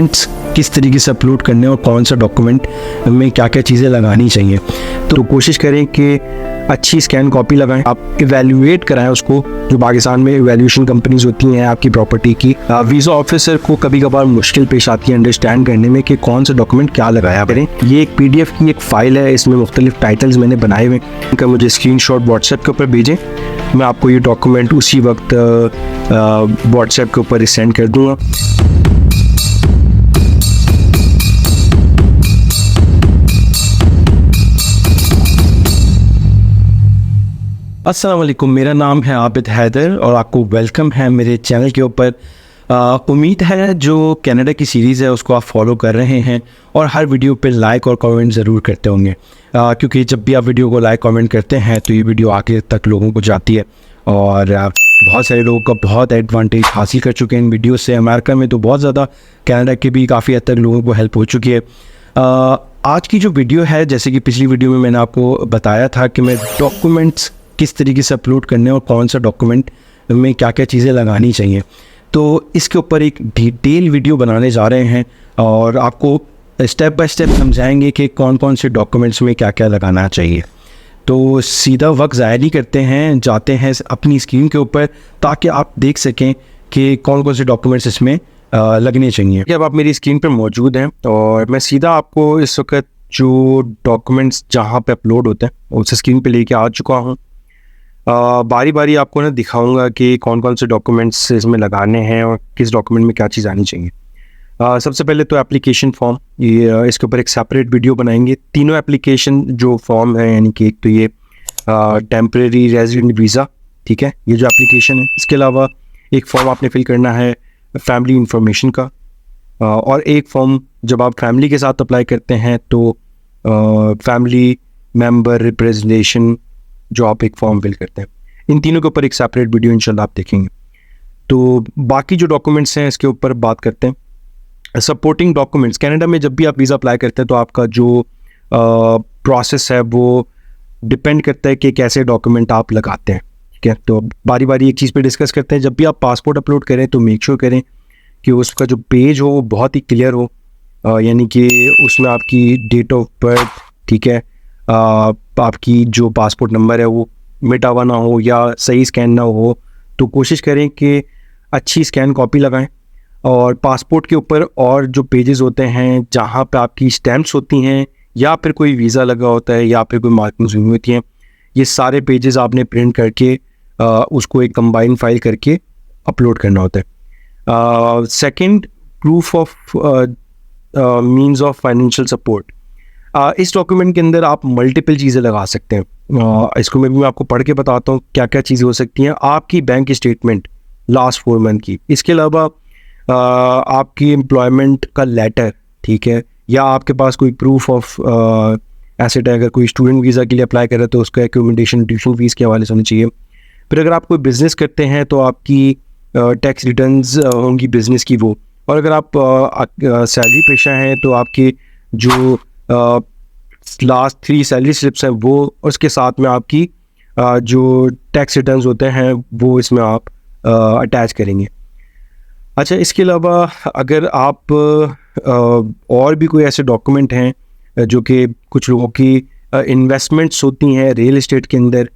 किस तरीके से अपलोड करने और कौन सा डॉक्यूमेंट में क्या क्या चीज़ें लगानी चाहिए। तो कोशिश करें कि अच्छी स्कैन कॉपी लगाएं, आप इवैल्यूएट कराएं उसको। जो पाकिस्तान में इवैल्यूएशन कंपनीज होती हैं आपकी प्रॉपर्टी की, वीज़ा ऑफिसर को कभी कभार मुश्किल पेश आती है अंडरस्टैंड करने में कि कौन सा डॉक्यूमेंट क्या लगाया करें। ये एक PDF की एक फ़ाइल है, इसमें मुख्तलिफ टाइटल्स मैंने बनाए हुए हैं। इनका मुझे स्क्रीनशॉट व्हाट्सएप के ऊपर भेजें, मैं आपको ये डॉक्यूमेंट उसी वक्त व्हाट्सएप के ऊपर सेंड कर दूँगा। अस्सलाम वालेकुम, मेरा नाम है आबिद हैदर और आपको वेलकम है मेरे चैनल के ऊपर। उम्मीद है जो कनाडा की सीरीज़ है उसको आप फॉलो कर रहे हैं और हर वीडियो पे लाइक और कमेंट ज़रूर करते होंगे, क्योंकि जब भी आप वीडियो को लाइक कमेंट करते हैं तो ये वीडियो आगे तक लोगों को जाती है और बहुत सारे लोगों का बहुत एडवांटेज हासिल कर चुके हैं इन वीडियो से। अमेरिका में तो बहुत ज़्यादा, कनाडा के भी काफ़ी हद तक लोगों को हेल्प हो चुकी है। आज की जो वीडियो है, जैसे कि पिछली वीडियो में मैंने आपको बताया था कि मैं डॉक्यूमेंट्स किस तरीके से अपलोड करने और कौन सा डॉक्यूमेंट में क्या क्या चीज़ें लगानी चाहिए, तो इसके ऊपर एक डिटेल वीडियो बनाने जा रहे हैं और आपको स्टेप बाय स्टेप समझाएंगे कि कौन कौन से डॉक्यूमेंट्स में क्या क्या लगाना चाहिए। तो सीधा वक्त ज़ाया नहीं करते हैं, जाते हैं अपनी स्क्रीन के ऊपर ताकि आप देख सकें कि कौन कौन से डॉक्यूमेंट्स इसमें लगने चाहिए। अब आप मेरी स्क्रीन पर मौजूद हैं और मैं सीधा आपको इस वक्त जो डॉक्यूमेंट्स जहाँ पे अपलोड होते हैं उस स्क्रीन पे लेके आ चुका हूँ। बारी बारी आपको ना दिखाऊंगा कि कौन कौन से डॉक्यूमेंट्स इसमें लगाने हैं और किस डॉक्यूमेंट में क्या चीज़ आनी चाहिए। सबसे पहले तो एप्लीकेशन फॉर्म, ये इसके ऊपर एक सेपरेट वीडियो बनाएंगे। तीनों एप्लीकेशन जो फॉर्म है, यानी कि एक तो ये टेम्परेरी रेजिडेंट वीज़ा, ठीक है, ये जो एप्लीकेशन है। इसके अलावा एक फॉर्म आपने फिल करना है फैमिली इंफॉर्मेशन का, और एक फॉर्म जब आप फैमिली के साथ अप्लाई करते हैं तो फैमिली मेम्बर रिप्रेजेंटेशन जो आप एक फॉर्म फिल करते हैं। इन तीनों के ऊपर एक सेपरेट वीडियो इंशाल्लाह आप देखेंगे। तो बाकी जो डॉक्यूमेंट्स हैं इसके ऊपर बात करते हैं। सपोर्टिंग डॉक्यूमेंट्स, कनाडा में जब भी आप वीज़ा अप्लाई करते हैं तो आपका जो प्रोसेस है वो डिपेंड करता है कि कैसे डॉक्यूमेंट आप लगाते हैं, ठीक है। तो बारी बारी एक चीज़ पे डिस्कस करते हैं। जब भी आप पासपोर्ट अपलोड करें तो मेक श्योर करें कि उसका जो पेज हो वो बहुत ही क्लियर हो, यानी कि उसमें आपकी डेट ऑफ बर्थ, ठीक है, आपकी जो पासपोर्ट नंबर है वो मिटा हुआ ना हो या सही स्कैन ना हो। तो कोशिश करें कि अच्छी स्कैन कॉपी लगाएं और पासपोर्ट के ऊपर और जो पेजेस होते हैं जहां पे आपकी स्टैम्प्स होती हैं या फिर कोई वीज़ा लगा होता है या फिर कोई मार्किंग्स हुई होती हैं, ये सारे पेजेस आपने प्रिंट करके उसको एक कंबाइन फाइल करके अपलोड करना होता है। Second, proof of means of financial support. इस डॉक्यूमेंट के अंदर आप मल्टीपल चीज़ें लगा सकते हैं। इसको मैं आपको पढ़ के बताता हूँ क्या क्या चीज़ें हो सकती हैं। आपकी बैंक स्टेटमेंट लास्ट 4 मंथ की, इसके अलावा आपकी एम्प्लॉयमेंट का लेटर, ठीक है, या आपके पास कोई प्रूफ ऑफ एसेट है। अगर कोई स्टूडेंट वीज़ा के लिए अप्लाई कर रहा है तो उसका एकोमोडेशन ट्यूशन फीस के हवाले से होनी चाहिए। फिर अगर आप कोई बिज़नेस करते हैं तो आपकी टैक्स रिटर्न्स होंगी बिज़नेस की वो, और अगर आप सैलरी पेशा हैं तो आपकी जो लास्ट 3 सैलरी स्लिप्स हैं वो, उसके साथ में आपकी जो टैक्स रिटर्न्स होते हैं वो इसमें आप अटैच करेंगे। अच्छा, इसके अलावा अगर आप और भी कोई ऐसे डॉक्यूमेंट हैं जो कि कुछ लोगों की इन्वेस्टमेंट्स होती हैं रियल एस्टेट के अंदर,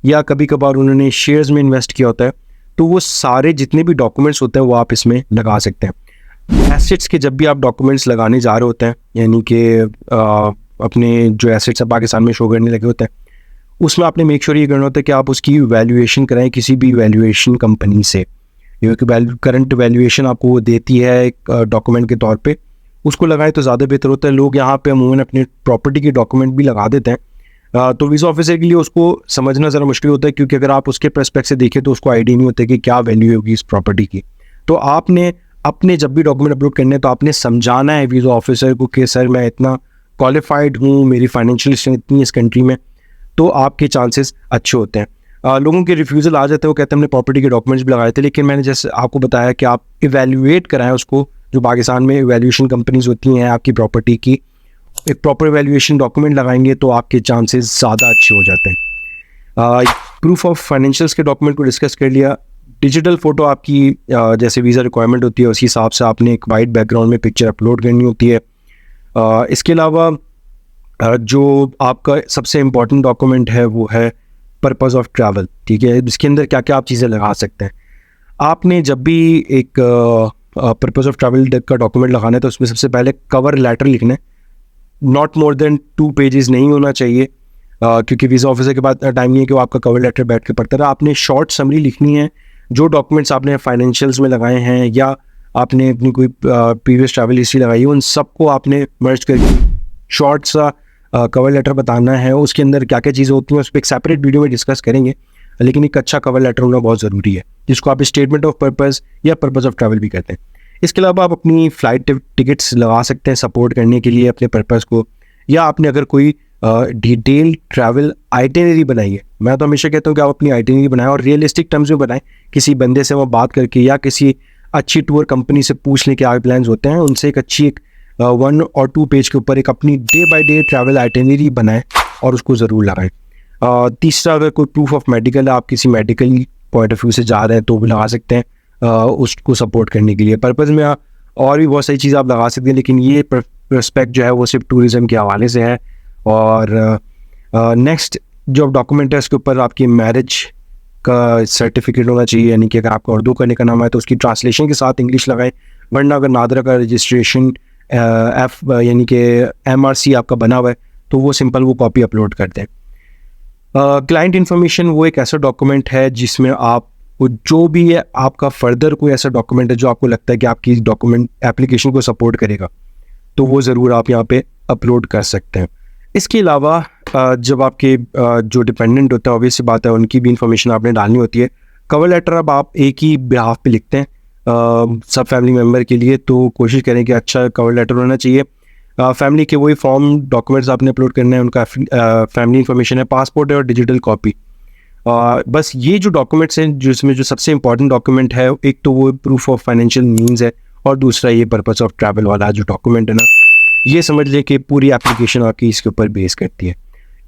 या कभी कभार उन्होंने शेयर्स में इन्वेस्ट किया होता है, तो वो सारे जितने भी डॉक्यूमेंट्स होते हैं वो आप इसमें लगा सकते हैं। एसेट्स के जब भी आप डॉक्यूमेंट्स लगाने जा रहे होते हैं, यानी कि अपने जो एसेट्स है पाकिस्तान में शो करने लगे होते हैं, उसमें आपने मेक श्योर ये करना होता है कि आप उसकी वैल्यूएशन कराएं किसी भी वैल्यूएशन कंपनी से। क्योंकि करंट वैल्यूएशन आपको वो देती है एक डॉक्यूमेंट के तौर पे, उसको लगाएं तो ज़्यादा बेहतर होता है। लोग यहाँ पे अमूमन अपने प्रॉपर्टी के डॉक्यूमेंट भी लगा देते हैं, तो वीज़ा ऑफिसर के लिए उसको समझना ज़रा मुश्किल होता है, क्योंकि अगर आप उसके पर्सपेक्ट से देखें तो उसको आइडिया नहीं होता कि क्या वैल्यू होगी इस प्रॉपर्टी की। तो आपने अपने जब भी डॉक्यूमेंट अपलोड करने हैं तो आपने समझाना है वीज़ा ऑफिसर को कि सर मैं इतना क्वालिफाइड हूँ, मेरी फाइनेंशियल स्ट्रेंथ इतनी इस कंट्री में, तो आपके चांसेस अच्छे होते हैं। लोगों के रिफ्यूज़ल आ जाते हैं, वो कहते हैं हमने प्रॉपर्टी के डॉक्यूमेंट्स भी लगाए थे, लेकिन मैंने जैसे आपको बताया कि आप इवैल्यूएट कराएं उसको। जो पाकिस्तान में इवैल्यूएशन कंपनीज होती हैं आपकी प्रॉपर्टी की, एक प्रॉपर इवैल्यूएशन डॉक्यूमेंट लगाएंगे तो आपके चांसेस ज़्यादा अच्छे हो जाते हैं। प्रूफ ऑफ फाइनेंशियल्स के डॉक्यूमेंट को डिस्कस कर लिया। डिजिटल फ़ोटो आपकी जैसे वीज़ा रिक्वायरमेंट होती है उसी हिसाब से आपने एक वाइट बैकग्राउंड में पिक्चर अपलोड करनी होती है। इसके अलावा जो आपका सबसे इम्पॉर्टेंट डॉक्यूमेंट है वो है पर्पज़ ऑफ ट्रैवल, ठीक है। इसके अंदर क्या क्या आप चीज़ें लगा सकते हैं। आपने जब भी एक पर्पज़ ऑफ ट्रैवल का डॉक्यूमेंट लगाना है तो उसमें सबसे पहले कवर लेटर लिखना है। नॉट मोर देन 2 पेजेस नहीं होना चाहिए, क्योंकि वीज़ा ऑफिसर के पास टाइम नहीं है कि वो आपका कवर लेटर बैठ के पढ़ता रहा। आपने शॉर्ट समरी लिखनी है, जो डॉक्यूमेंट्स आपने फाइनेंशियल्स में लगाए हैं या आपने अपनी कोई प्रीवियस ट्रैवल हिस्ट्री लगाई है, उन सबको आपने मर्ज करके शॉर्ट सा कवर लेटर बताना है। उसके अंदर क्या क्या चीज़ें होती हैं उस पर एक सेपरेट वीडियो में डिस्कस करेंगे, लेकिन एक अच्छा कवर लेटर होना बहुत ज़रूरी है, जिसको आप स्टेटमेंट ऑफ पर्पज़ या पर्पज़ ऑफ ट्रैवल भी कहते हैं। इसके अलावा आप अपनी फ़्लाइट टिकट्स लगा सकते हैं सपोर्ट करने के लिए अपने पर्पज़ को, या आपने अगर कोई डिटेल ट्रैवल आइटिनरी बनाई है। मैं तो हमेशा कहता हूँ कि आप अपनी आइटिनरी बनाएं और रियलिस्टिक टर्म्स में बनाएं, किसी बंदे से वो बात करके या किसी अच्छी टूर कंपनी से पूछ लें कि आगे प्लान्स होते हैं, उनसे एक अच्छी 1 और 2 पेज के ऊपर एक अपनी day by day travel itinerary बनाएं और उसको ज़रूर लगाएं। तीसरा, अगर कोई प्रूफ ऑफ मेडिकल है, आप किसी मेडिकल पॉइंट ऑफ व्यू से जा रहे हैं तो भी लगा सकते हैं उसको सपोर्ट करने के लिए। पर्पज़ में और भी बहुत सारी चीज़ आप लगा सकते हैं, लेकिन ये पर्सपेक्ट जो है वो सिर्फ टूरिज़म के हवाले से है। और नेक्स्ट जो डॉक्यूमेंट है उसके ऊपर आपकी मैरिज का सर्टिफिकेट होना चाहिए, यानी कि अगर आपका उर्दू करने का नाम है तो उसकी ट्रांसलेशन के साथ इंग्लिश लगाएं, वरना अगर नादरा का रजिस्ट्रेशन एफ यानी कि MRC आपका बना हुआ है तो वो सिंपल वो कॉपी अपलोड कर दें। क्लाइंट इन्फॉर्मेशन वो एक ऐसा डॉक्यूमेंट है जिसमें आप जो भी है आपका फर्दर कोई ऐसा डॉक्यूमेंट है जो आपको लगता है कि आपकी डॉक्यूमेंट एप्लीकेशन को सपोर्ट करेगा, तो वो ज़रूर आप यहाँ पे अपलोड कर सकते हैं। इसके अलावा जब आपके जो डिपेंडेंट होता है, ऑब्वियस सी बात है, उनकी भी इंफॉर्मेशन आपने डालनी होती है। कवर लेटर अब आप एक ही बिहाफ पे लिखते हैं सब फैमिली मेम्बर के लिए, तो कोशिश करें कि अच्छा कवर लेटर होना चाहिए। फैमिली के वही फॉर्म डॉक्यूमेंट्स आपने अपलोड करना है, उनका फैमिली इंफॉर्मेशन है, पासपोर्ट है और डिजिटल कॉपी। बस ये जो डॉक्यूमेंट्स हैं जिसमें जो सबसे इंपॉर्टेंट डॉक्यूमेंट है, एक तो वो प्रूफ ऑफ फाइनेंशियल मीन्स है और दूसरा ये पर्पस ऑफ ट्रैवल वाला जो डॉक्यूमेंट है ना, ये समझ लें कि पूरी एप्लीकेशन आपकी इसके ऊपर बेस करती है।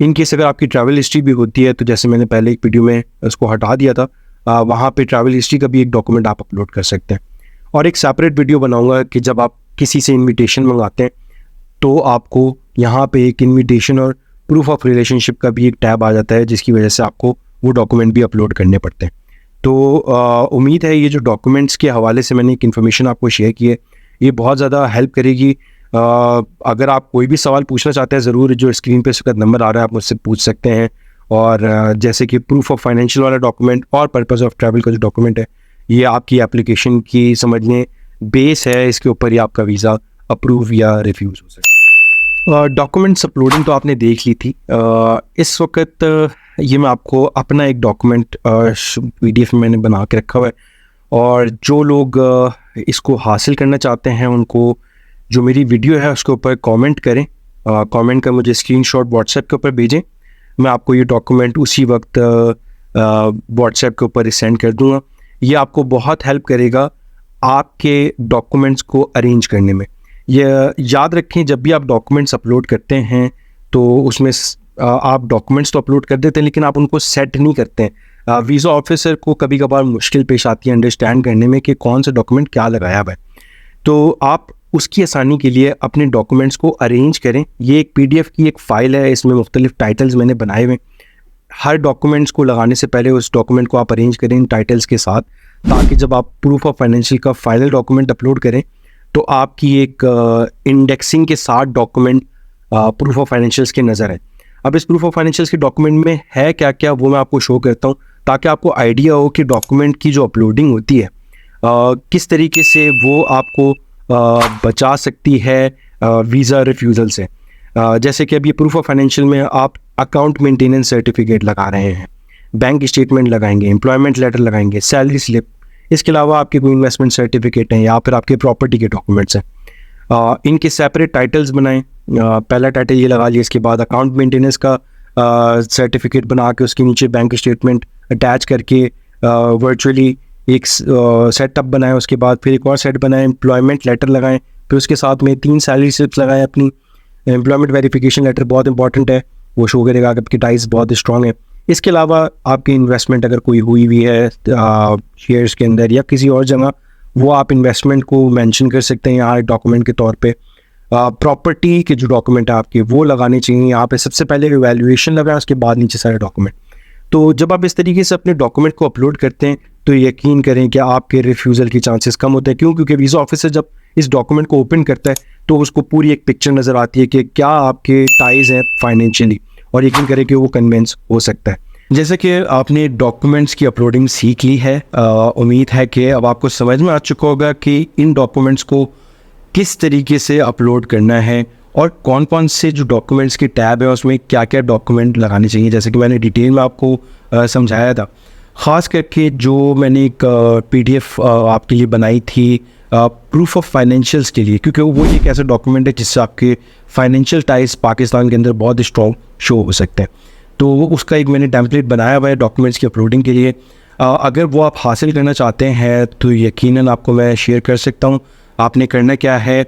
इन केस अगर आपकी ट्रैवल हिस्ट्री भी होती है तो जैसे मैंने पहले एक वीडियो में उसको हटा दिया था, वहाँ पे ट्रैवल हिस्ट्री का भी एक डॉक्यूमेंट आप अपलोड कर सकते हैं। और एक सेपरेट वीडियो बनाऊंगा कि जब आप किसी से इन्विटेशन मंगाते हैं तो आपको यहाँ पे एक इन्विटेशन और प्रूफ ऑफ रिलेशनशिप का भी एक टैब आ जाता है, जिसकी वजह से आपको वो डॉक्यूमेंट भी अपलोड करने पड़ते हैं। तो उम्मीद है ये जो डॉक्यूमेंट्स के हवाले से मैंने एक इन्फॉर्मेशन आपको शेयर की है, ये बहुत ज़्यादा हेल्प करेगी। अगर आप कोई भी सवाल पूछना चाहते हैं, ज़रूर जो स्क्रीन पे इसका नंबर आ रहा है आप मुझसे पूछ सकते हैं। और जैसे कि प्रूफ ऑफ फाइनेंशियल वाला डॉक्यूमेंट और पर्पस ऑफ ट्रैवल का जो डॉक्यूमेंट है, ये आपकी एप्लीकेशन की समझ लें बेस है, इसके ऊपर ही आपका वीज़ा अप्रूव या रिफ्यूज़ हो सकता है। डॉक्यूमेंट्स अपलोडिंग तो आपने देख ली थी। इस वक्त ये मैं आपको अपना एक डॉक्यूमेंट PDF में मैंने बना के रखा हुआ है, और जो लोग इसको हासिल करना चाहते हैं उनको जो मेरी वीडियो है उसके ऊपर कमेंट करें। कमेंट कर मुझे स्क्रीनशॉट व्हाट्सएप के ऊपर भेजें, मैं आपको ये डॉक्यूमेंट उसी वक्त व्हाट्सएप के ऊपर सेंड कर दूँगा। ये आपको बहुत हेल्प करेगा आपके डॉक्यूमेंट्स को अरेंज करने में। ये याद रखें, जब भी आप डॉक्यूमेंट्स अपलोड करते हैं तो उसमें आप डॉक्यूमेंट्स तो अपलोड कर देते हैं लेकिन आप उनको सेट नहीं करते हैं। वीज़ा ऑफिसर को कभी कभार मुश्किल पेश आती है अंडरस्टैंड करने में कि कौन सा डॉक्यूमेंट क्या लगाया हुआ है, तो आप उसकी आसानी के लिए अपने डॉक्यूमेंट्स को अरेंज करें। ये एक PDF की एक फ़ाइल है, इसमें मुख्तलिफ टाइटल्स मैंने बनाए हुए। हर डॉक्यूमेंट्स को लगाने से पहले उस डॉक्यूमेंट को आप अरेंज करें इन टाइटल्स के साथ, ताकि जब आप प्रूफ ऑफ फाइनेंशियल का फाइनल डॉक्यूमेंट अपलोड करें तो आपकी एक इंडेक्सिंग के साथ डॉक्यूमेंट प्रूफ ऑफ फाइनेंशियल्स के नज़र है। अब इस प्रूफ ऑफ फाइनेंशियल्स के डॉक्यूमेंट में है क्या क्या, वो मैं आपको शो करता हूँ, ताकि आपको आइडिया हो कि डॉक्यूमेंट की जो अपलोडिंग होती है किस तरीके से वो आपको बचा सकती है वीज़ा रिफ्यूज़ल से। जैसे कि अब ये प्रूफ ऑफ फाइनेंशियल में आप अकाउंट मेंटेनेंस सर्टिफिकेट लगा रहे हैं, बैंक स्टेटमेंट लगाएंगे, एम्प्लॉयमेंट लेटर लगाएंगे, सैलरी स्लिप, इसके अलावा आपके कोई इन्वेस्टमेंट सर्टिफिकेट हैं या फिर आपके प्रॉपर्टी के डॉक्यूमेंट्स हैं। इनके सेपरेट टाइटल्स बनाएं। पहला टाइटल ये लगा लिया, इसके बाद अकाउंट मेंटेनेंस का सर्टिफिकेट बना के उसके नीचे बैंक स्टेटमेंट अटैच करके वर्चुअली एक सेटअप बनाएं। उसके बाद फिर एक और सेट बनाएं, एम्प्लॉयमेंट लेटर लगाएं, फिर उसके साथ में 3 सैलरी स्लिप्स लगाएं। अपनी एम्प्लॉयमेंट वेरिफिकेशन लेटर बहुत इंपॉर्टेंट है, वो शो करेगा कि आपकी टाइज बहुत स्ट्रॉन्ग है। इसके अलावा आपकी इन्वेस्टमेंट अगर कोई हुई हुई है शेयर्स के अंदर या किसी और जगह, वो आप इन्वेस्टमेंट को मेंशन कर सकते हैं यहाँ डॉक्यूमेंट के तौर पे। प्रॉपर्टी के जो डॉक्यूमेंट है आपके वो लगाने चाहिए यहाँ पे। सबसे पहले इवैल्यूएशन लगाएं, उसके बाद नीचे सारे डॉक्यूमेंट। तो जब आप इस तरीके से अपने डॉक्यूमेंट को अपलोड करते हैं तो यकीन करें कि आपके रिफ्यूज़ल के चांसेस कम होते हैं। क्यों? क्योंकि वीज़ा ऑफिसर जब इस डॉक्यूमेंट को ओपन करता है तो उसको पूरी एक पिक्चर नज़र आती है कि क्या आपके टाइज़ हैं फाइनेंशियली, और यकीन करें कि वो कन्विंस हो सकता है। जैसे कि आपने डॉक्यूमेंट्स की अपलोडिंग सीख ली है, उम्मीद है कि अब आपको समझ में आ चुका होगा कि इन डॉक्यूमेंट्स को किस तरीके से अपलोड करना है और कौन कौन से जो डॉक्यूमेंट्स के टैब है उसमें क्या क्या डॉक्यूमेंट लगाने चाहिए। जैसे कि मैंने डिटेल में आपको समझाया था। ख़ास करके जो मैंने एक PDF आपके लिए बनाई थी प्रूफ ऑफ फाइनेंशियल्स के लिए, क्योंकि वो एक ऐसा डॉक्यूमेंट है जिससे आपके फाइनेंशियल टाइज पाकिस्तान के अंदर बहुत स्ट्रॉन्ग शो हो सकते हैं। तो वो उसका एक मैंने टेम्पलेट बनाया हुआ है डॉक्यूमेंट्स की अपलोडिंग के लिए। अगर वो आप हासिल करना चाहते हैं तो यकीनन आपको मैं शेयर कर सकता हूँ। आपने करना क्या है,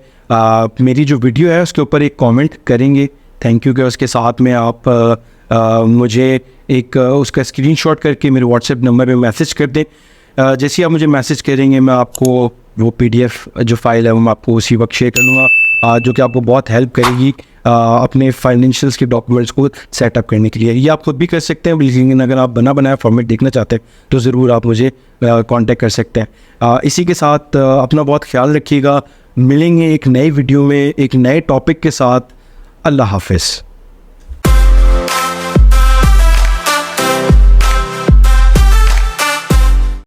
मेरी जो वीडियो है उसके ऊपर एक कमेंट करेंगे थैंक यू के, उसके साथ में आप मुझे एक उसका स्क्रीनशॉट करके मेरे व्हाट्सएप नंबर पे मैसेज कर दें। जैसे ही आप मुझे मैसेज करेंगे मैं आपको वो PDF जो फाइल है वो मैं आपको उसी वक्त शेयर कर दूँगा, जो कि आपको बहुत हेल्प करेगी अपने फाइनेंशियल्स के डॉक्यूमेंट्स को सेटअप करने के लिए। ये आप खुद भी कर सकते हैं, लेकिन अगर आप बना बनाया फॉर्मेट देखना चाहते हैं तो ज़रूर आप मुझे कांटेक्ट कर सकते हैं। इसी के साथ अपना बहुत ख्याल रखिएगा। मिलेंगे एक नई वीडियो में एक नए टॉपिक के साथ। अल्लाह हाफ़िज़।